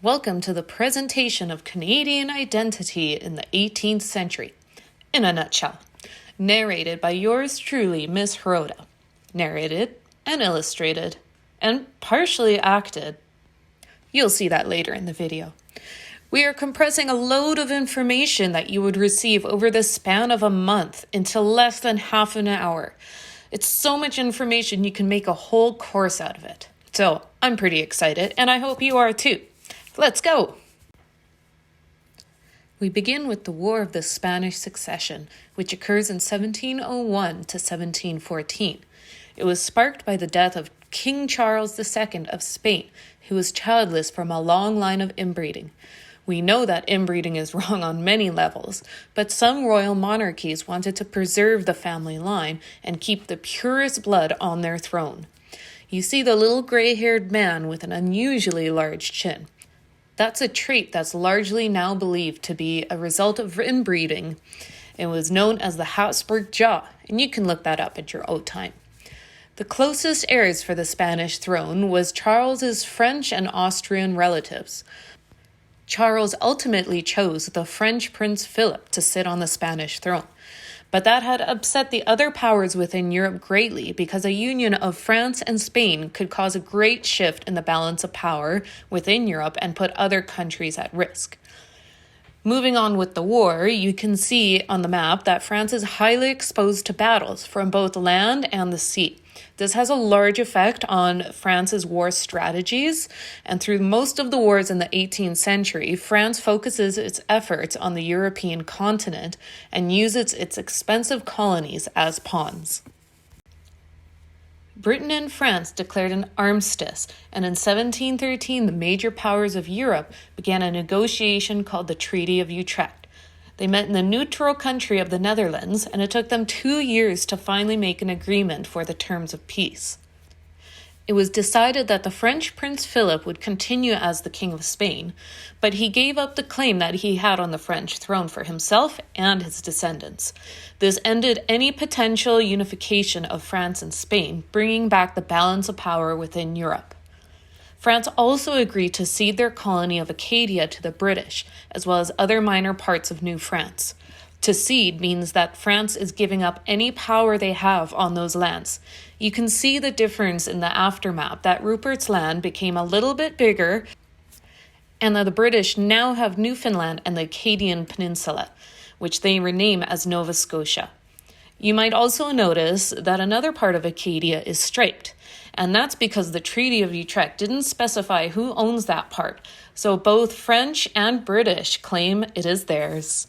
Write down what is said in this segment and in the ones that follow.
Welcome to the presentation of Canadian identity in the 18th century, in a nutshell. Narrated by yours truly, Miss Hirota. Narrated and illustrated and partially acted. You'll see that later in the video. We are compressing a load of information that you would receive over the span of a month into less than half an hour. It's so much information you can make a whole course out of it. So I'm pretty excited, and I hope you are too. Let's go! We begin with the War of the Spanish Succession, which occurs in 1701 to 1714. It was sparked by the death of King Charles II of Spain, who was childless from a long line of inbreeding. We know that inbreeding is wrong on many levels, but some royal monarchies wanted to preserve the family line and keep the purest blood on their throne. You see the little gray-haired man with an unusually large chin. That's a trait that's largely now believed to be a result of inbreeding. It was known as the Habsburg jaw, and you can look that up at your own time. The closest heirs for the Spanish throne was Charles's French and Austrian relatives. Charles ultimately chose the French Prince Philip to sit on the Spanish throne. But that had upset the other powers within Europe greatly because a union of France and Spain could cause a great shift in the balance of power within Europe and put other countries at risk. Moving on with the war, you can see on the map that France is highly exposed to battles from both land and the sea. This has a large effect on France's war strategies, and through most of the wars in the 18th century, France focuses its efforts on the European continent and uses its expensive colonies as pawns. Britain and France declared an armistice, and in 1713 the major powers of Europe began a negotiation called the Treaty of Utrecht. They met in the neutral country of the Netherlands, and it took them 2 years to finally make an agreement for the terms of peace. It was decided that the French Prince Philip would continue as the King of Spain, but he gave up the claim that he had on the French throne for himself and his descendants. This ended any potential unification of France and Spain, bringing back the balance of power within Europe. France also agreed to cede their colony of Acadia to the British, as well as other minor parts of New France. To cede means that France is giving up any power they have on those lands. You can see the difference in the aftermath that Rupert's Land became a little bit bigger, and that the British now have Newfoundland and the Acadian Peninsula, which they rename as Nova Scotia. You might also notice that another part of Acadia is striped, and that's because the Treaty of Utrecht didn't specify who owns that part, so both French and British claim it is theirs.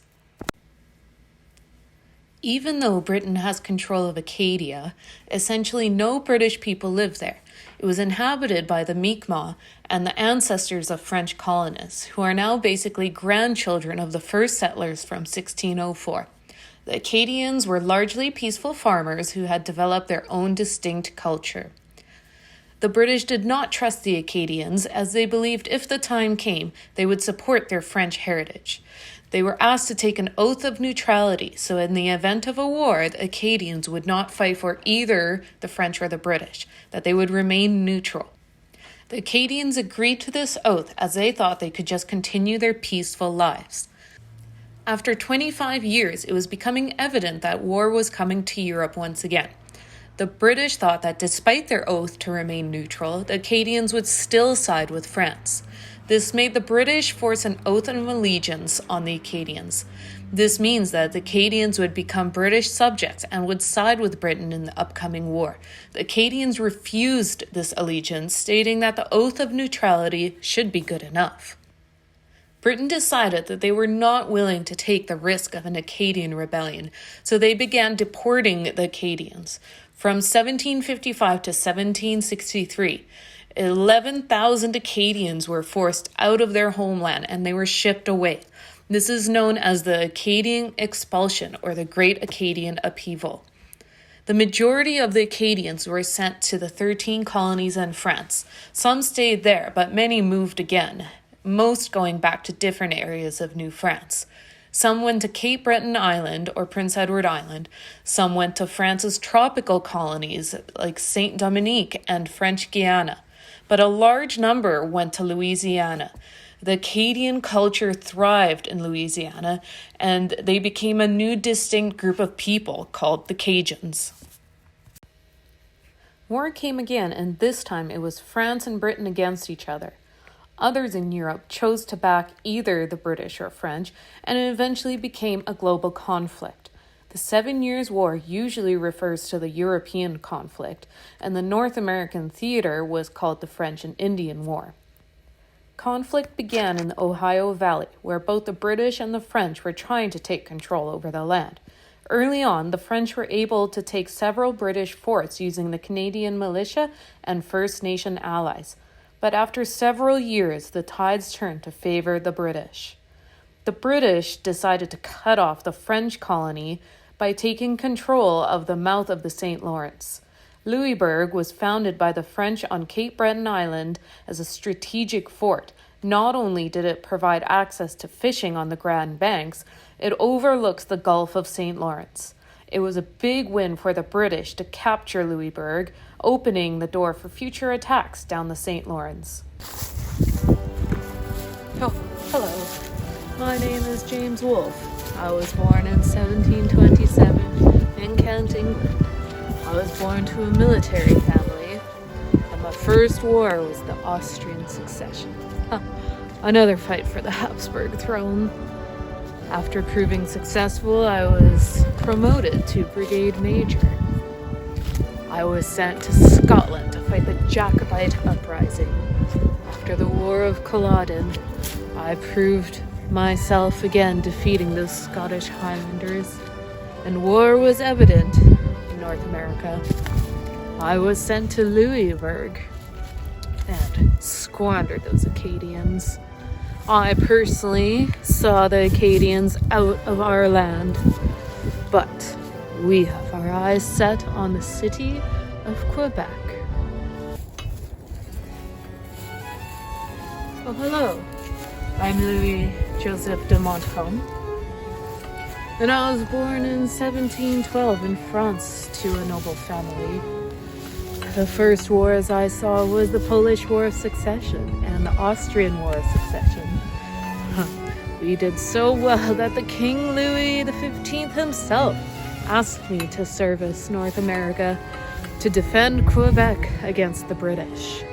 Even though Britain has control of Acadia, essentially no British people live there. It was inhabited by the Mi'kmaq and the ancestors of French colonists, who are now basically grandchildren of the first settlers from 1604. The Acadians were largely peaceful farmers who had developed their own distinct culture. The British did not trust the Acadians, as they believed if the time came, they would support their French heritage. They were asked to take an oath of neutrality, so in the event of a war, the Acadians would not fight for either the French or the British, that they would remain neutral. The Acadians agreed to this oath as they thought they could just continue their peaceful lives. After 25 years, it was becoming evident that war was coming to Europe once again. The British thought that despite their oath to remain neutral, the Acadians would still side with France. This made the British force an oath of allegiance on the Acadians. This means that the Acadians would become British subjects and would side with Britain in the upcoming war. The Acadians refused this allegiance, stating that the oath of neutrality should be good enough. Britain decided that they were not willing to take the risk of an Acadian rebellion, so they began deporting the Acadians. From 1755 to 1763, 11,000 Acadians were forced out of their homeland and they were shipped away. This is known as the Acadian Expulsion or the Great Acadian Upheaval. The majority of the Acadians were sent to the 13 colonies in France. Some stayed there, but many moved again, most going back to different areas of New France. Some went to Cape Breton Island or Prince Edward Island. Some went to France's tropical colonies like Saint Dominique and French Guiana. But a large number went to Louisiana. The Acadian culture thrived in Louisiana, and they became a new distinct group of people called the Cajuns. War came again, and this time it was France and Britain against each other. Others in Europe chose to back either the British or French, and it eventually became a global conflict. The 7 Years' War usually refers to the European conflict, and the North American theater was called the French and Indian War. Conflict began in the Ohio Valley, where both the British and the French were trying to take control over the land. Early on, the French were able to take several British forts using the Canadian militia and First Nation allies. But after several years, the tides turned to favor the British. The British decided to cut off the French colony by taking control of the mouth of the St. Lawrence. Louisbourg was founded by the French on Cape Breton Island as a strategic fort. Not only did it provide access to fishing on the Grand Banks, it overlooks the Gulf of St. Lawrence. It was a big win for the British to capture Louisbourg, opening the door for future attacks down the St. Lawrence. Oh, hello. My name is James Wolfe. I was born in 1727 in Kent, England. I was born to a military family, and my first war was the Austrian succession. Another fight for the Habsburg throne. After proving successful, I was promoted to brigade major. I was sent to Scotland to fight the Jacobite uprising. After the War of Culloden, I proved myself again defeating the Scottish Highlanders, and war was evident in North America. I was sent to Louisbourg and squandered those Acadians. I personally saw the Acadians out of our land, but we have our eyes set on the city of Quebec. Oh, hello. I'm Louis Joseph de Montcalm, and I was born in 1712 in France to a noble family. The first wars I saw was the Polish War of Succession and the Austrian War of Succession. We did so well that the King Louis XV himself asked me to service North America to defend Quebec against the British.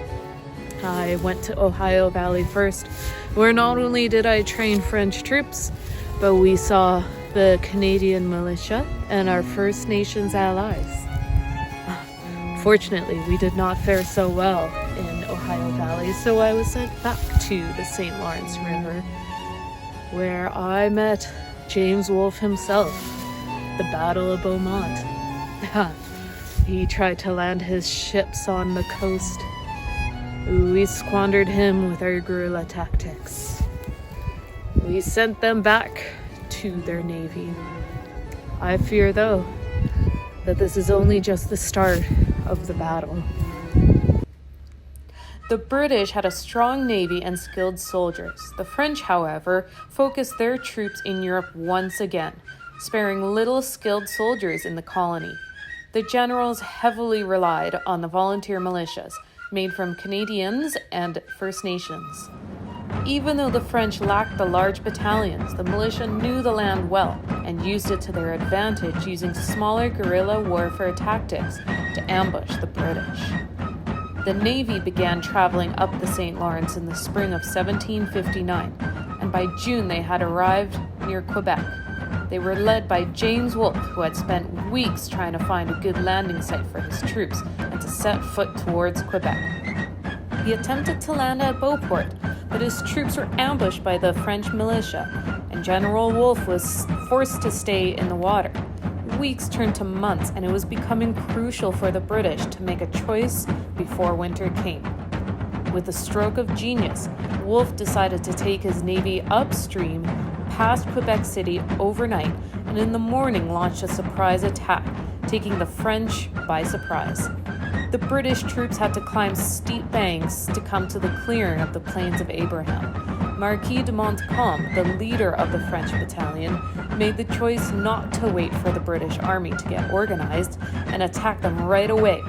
I went to Ohio Valley first, where not only did I train French troops, but we saw the Canadian militia and our First Nations allies. Fortunately, we did not fare so well in Ohio Valley, so I was sent back to the St. Lawrence River, where I met James Wolfe himself, the Battle of Beaumont. He tried to land his ships on the coast. We squandered him with our guerrilla tactics. We sent them back to their navy. I fear, though, that this is only just the start of the battle. The British had a strong navy and skilled soldiers. The French, however, focused their troops in Europe once again, sparing little skilled soldiers in the colony. The generals heavily relied on the volunteer militias, made from Canadians and First Nations. Even though the French lacked the large battalions, the militia knew the land well and used it to their advantage, using smaller guerrilla warfare tactics to ambush the British. The Navy began traveling up the St. Lawrence in the spring of 1759, and by June they had arrived near Quebec. They were led by James Wolfe, who had spent weeks trying to find a good landing site for his troops and to set foot towards Quebec. He attempted to land at Beauport, but his troops were ambushed by the French militia, and General Wolfe was forced to stay in the water. Weeks turned to months, and it was becoming crucial for the British to make a choice before winter came. With a stroke of genius, Wolfe decided to take his navy upstream past Quebec City overnight, and in the morning launched a surprise attack, taking the French by surprise. The British troops had to climb steep banks to come to the clearing of the Plains of Abraham. Marquis de Montcalm, the leader of the French battalion, made the choice not to wait for the British army to get organized and attack them right away.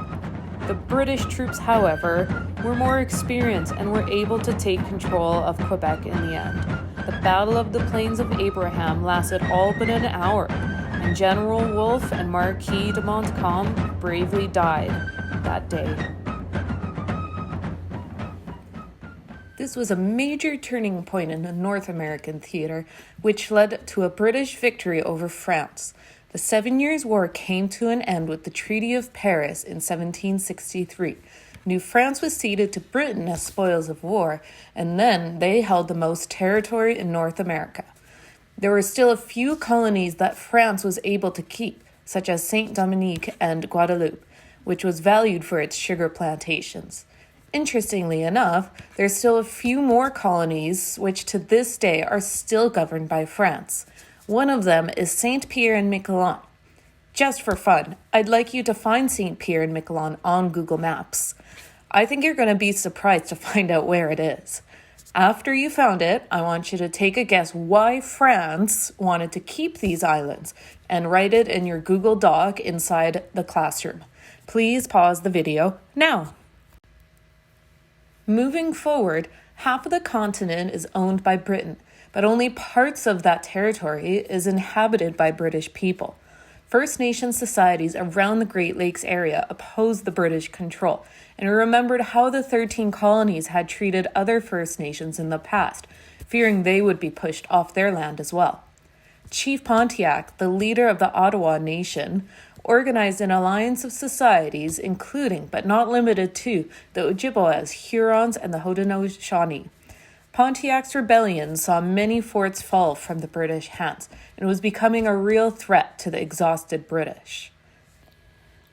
The British troops, however, were more experienced and were able to take control of Quebec in the end. The Battle of the Plains of Abraham lasted all but an hour, and General Wolfe and Marquis de Montcalm bravely died that day. This was a major turning point in the North American theater, which led to a British victory over France. The 7 Years' War came to an end with the Treaty of Paris in 1763. New France was ceded to Britain as spoils of war, and then they held the most territory in North America. There were still a few colonies that France was able to keep, such as Saint Dominique and Guadeloupe, which was valued for its sugar plantations. Interestingly enough, there's still a few more colonies which to this day are still governed by France. One of them is Saint Pierre and Miquelon. Just for fun, I'd like you to find Saint Pierre and Miquelon on Google Maps. I think you're going to be surprised to find out where it is. After you found it, I want you to take a guess why France wanted to keep these islands and write it in your Google Doc inside the classroom. Please pause the video now. Moving forward, half of the continent is owned by Britain, but only parts of that territory is inhabited by British people. First Nation societies around the Great Lakes area opposed the British control and remembered how the 13 colonies had treated other First Nations in the past, fearing they would be pushed off their land as well. Chief Pontiac, the leader of the Ottawa Nation, organized an alliance of societies, including, but not limited to, the Ojibwas, Hurons, and the Haudenosaunee. Pontiac's rebellion saw many forts fall from the British hands and was becoming a real threat to the exhausted British.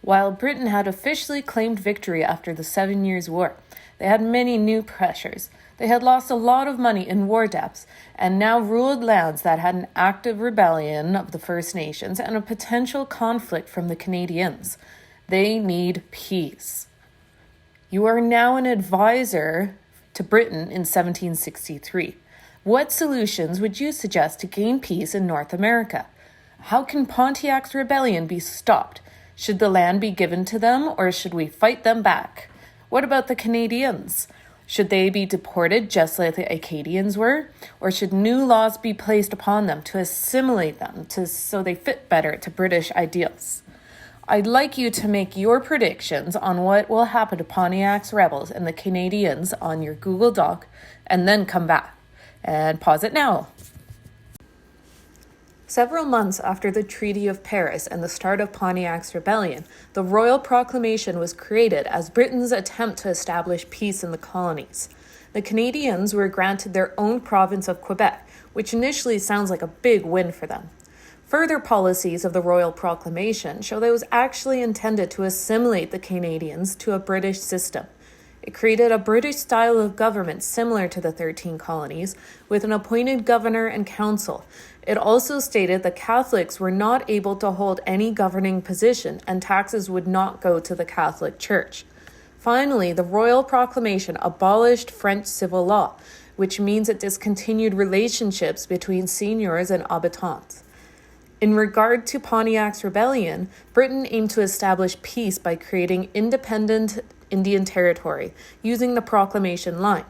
While Britain had officially claimed victory after the 7 Years' War, they had many new pressures. They had lost a lot of money in war debts and now ruled lands that had an active rebellion of the First Nations and a potential conflict from the Canadians. They need peace. You are now an advisor to Britain in 1763. What solutions would you suggest to gain peace in North America? How can Pontiac's rebellion be stopped? Should the land be given to them, or should we fight them back? What about the Canadians? Should they be deported just like the Acadians were? Or should new laws be placed upon them to assimilate them so they fit better to British ideals? I'd like you to make your predictions on what will happen to Pontiac's rebels and the Canadians on your Google Doc, and then come back. And pause it now. Several months after the Treaty of Paris and the start of Pontiac's rebellion, the Royal Proclamation was created as Britain's attempt to establish peace in the colonies. The Canadians were granted their own province of Quebec, which initially sounds like a big win for them. Further policies of the Royal Proclamation show that it was actually intended to assimilate the Canadians to a British system. It created a British style of government similar to the 13 colonies, with an appointed governor and council. It also stated that Catholics were not able to hold any governing position and taxes would not go to the Catholic Church. Finally, the Royal Proclamation abolished French civil law, which means it discontinued relationships between seigneurs and habitants. In regard to Pontiac's rebellion, Britain aimed to establish peace by creating independent Indian Territory using the Proclamation Line,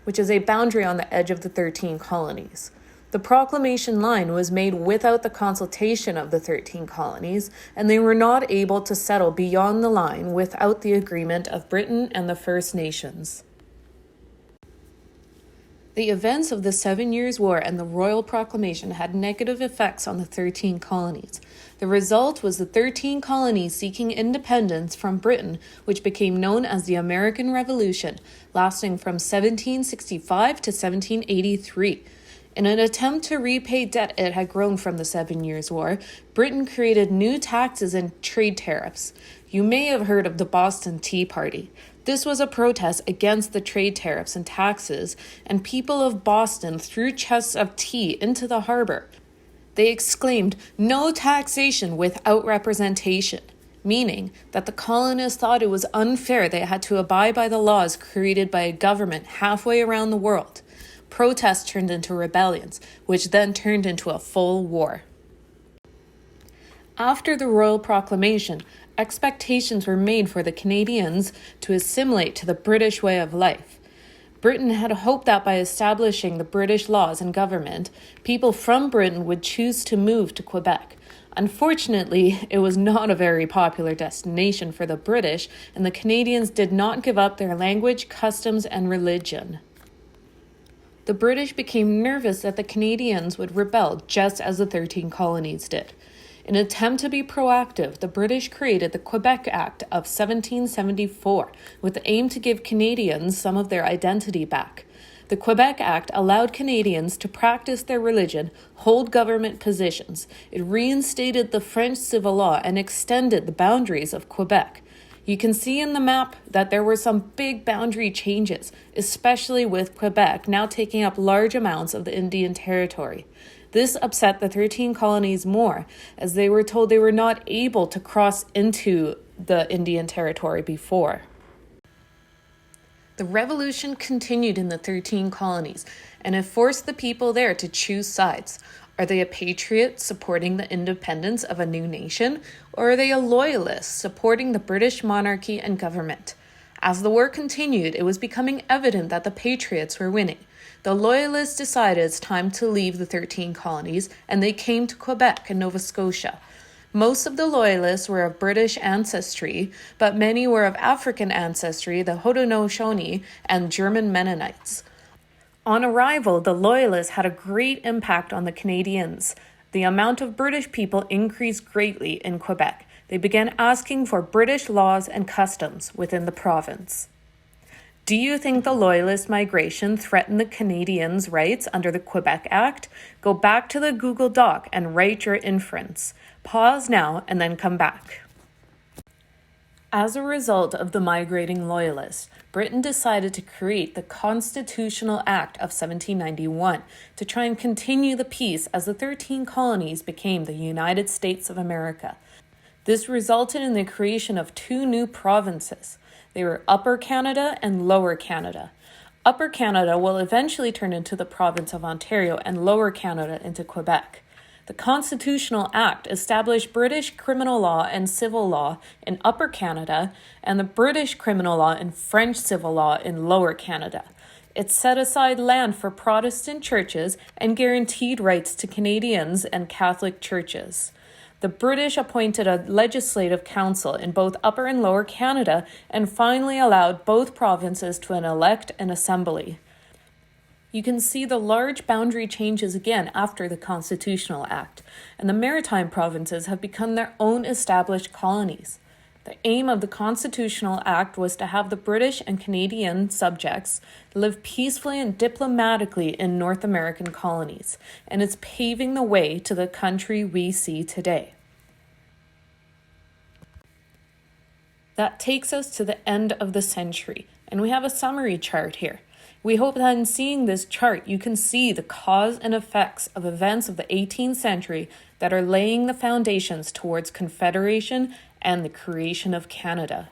which is a boundary on the edge of the 13 colonies. The Proclamation Line was made without the consultation of the 13 colonies, and they were not able to settle beyond the line without the agreement of Britain and the First Nations. The events of the 7 Years' War and the Royal Proclamation had negative effects on the 13 colonies. The result was the 13 colonies seeking independence from Britain, which became known as the American Revolution, lasting from 1765 to 1783. In an attempt to repay debt it had grown from the 7 Years' War, Britain created new taxes and trade tariffs. You may have heard of the Boston Tea Party. This was a protest against the trade tariffs and taxes, and people of Boston threw chests of tea into the harbor. They exclaimed, "No taxation without representation," meaning that the colonists thought it was unfair they had to abide by the laws created by a government halfway around the world. Protests turned into rebellions, which then turned into a full war. After the Royal Proclamation, Expectations were made for the Canadians to assimilate to the British way of life. Britain had hoped that by establishing the British laws and government, people from Britain would choose to move to Quebec. Unfortunately, it was not a very popular destination for the British, and the Canadians did not give up their language, customs, and religion. The British became nervous that the Canadians would rebel just as the 13 colonies did. In an attempt to be proactive, the British created the Quebec Act of 1774 with the aim to give Canadians some of their identity back. The Quebec Act allowed Canadians to practice their religion, hold government positions. It reinstated the French civil law and extended the boundaries of Quebec. You can see in the map that there were some big boundary changes, especially with Quebec now taking up large amounts of the Indian Territory. This upset the 13 colonies more, as they were told they were not able to cross into the Indian Territory before. The revolution continued in the 13 colonies, and it forced the people there to choose sides. Are they a patriot supporting the independence of a new nation, or are they a loyalist supporting the British monarchy and government? As the war continued, it was becoming evident that the patriots were winning. The loyalists decided it's time to leave the 13 colonies, and they came to Quebec and Nova Scotia. Most of the loyalists were of British ancestry, but many were of African ancestry, the Haudenosaunee and German Mennonites. On arrival, the Loyalists had a great impact on the Canadians. The amount of British people increased greatly in Quebec. They began asking for British laws and customs within the province. Do you think the Loyalist migration threatened the Canadians' rights under the Quebec Act? Go back to the Google Doc and write your inference. Pause now and then come back. As a result of the migrating Loyalists, Britain decided to create the Constitutional Act of 1791 to try and continue the peace as the 13 colonies became the United States of America. This resulted in the creation of two new provinces. They were Upper Canada and Lower Canada. Upper Canada will eventually turn into the province of Ontario and Lower Canada into Quebec. The Constitutional Act established British criminal law and civil law in Upper Canada and the British criminal law and French civil law in Lower Canada. It set aside land for Protestant churches and guaranteed rights to Canadians and Catholic churches. The British appointed a legislative council in both Upper and Lower Canada and finally allowed both provinces to elect an assembly. You can see the large boundary changes again after the Constitutional Act, and the maritime provinces have become their own established colonies. The aim of the Constitutional Act was to have the British and Canadian subjects live peacefully and diplomatically in North American colonies, and it's paving the way to the country we see today. That takes us to the end of the century, and we have a summary chart here. We hope that in seeing this chart, you can see the cause and effects of events of the 18th century that are laying the foundations towards Confederation and the creation of Canada.